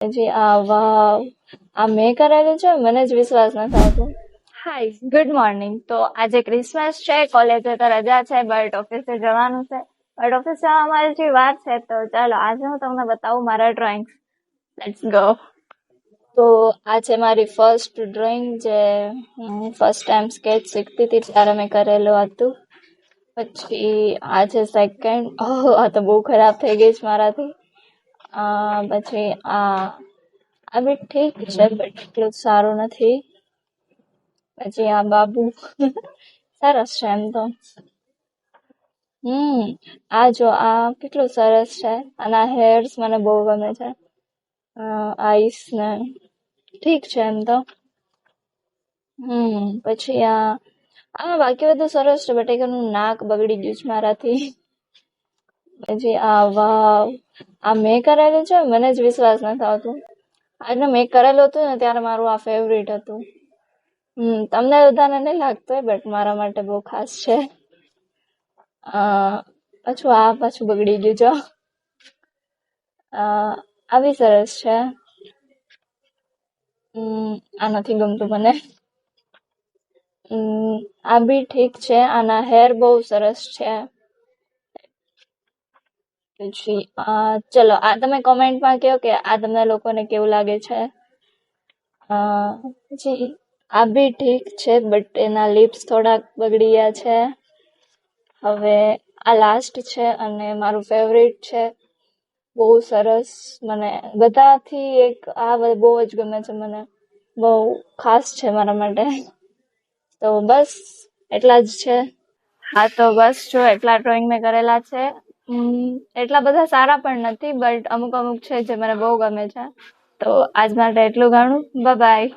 જી વાવ, આ મેં કરેલું છે, મને જ વિશ્વાસ નથી આવતો. હાય, ગુડ મોર્નિંગ. તો આજે ક્રિસમસ છે, કોલેજે તો રજા છે, બટ ઓફિસે જવાનું છે. બટ ઓફિસ જવા મારી જે વાર છે, તો ચાલો આજે હું તમને બતાવું મારા ડ્રોઈંગ. Let's go. તો આ છે મારી ફર્સ્ટ ડ્રોઈંગ, જે હું ફર્સ્ટ ટાઈમ સ્કેચ શીખતી હતી ત્યારે મેં કરેલું હતું. પછી આ છે સેકન્ડ. આ તો બહુ ખરાબ થઈ ગઈ છે મારાથી. પછી આ બી ઠીક છે, બટ એટલું સારું નથી. પછી આ બાબુ સરસ છે એમ તો. આ જો આ કેટલું સરસ છે. આના હેર્સ મને બહુ ગમે છે. આઈસ ને ઠીક છે એમ તો. પછી બાકી બધું સરસ છે, બટ એનું નાક બગડી ગયું છે મારાથી. પછી વાવ, આ મેં કરેલું છે, મને જ વિશ્વાસ નથી આવતો. આજે મેં કરેલું હતું ને ત્યારે મારું આ ફેવરિટ હતું. તમને બધાને નહીં લાગતું હોય, બટ મારા માટે બહુ ખાસ છે. પાછું બગડી ગયું જો. આ બી સરસ છે. આ નથી ગમતું મને. આ બી ઠીક છે. આના હેર બહુ સરસ છે. પછી ચલો, આ તમે કોમેન્ટમાં કહો કે આ તમને લોકોને કેવું લાગે છે. પછી આ બી ઠીક છે, બટ એના લિપ્સ થોડાક બગડી ગયા છે. હવે આ લાસ્ટ છે અને મારું ફેવરિટ છે. બહુ સરસ. મને બધાથી બહુ જ ગમે છે. મને બહુ ખાસ છે મારા માટે. તો બસ એટલા જ છે. હા, તો બસ જો એટલા ડ્રોઈંગ મેં કરેલા છે. એટલા બધા સારા પણ નથી, બટ અમુક છે જે મને બહુ ગમે છે. તો આજ માટે એટલું ઘણું. Bye bye.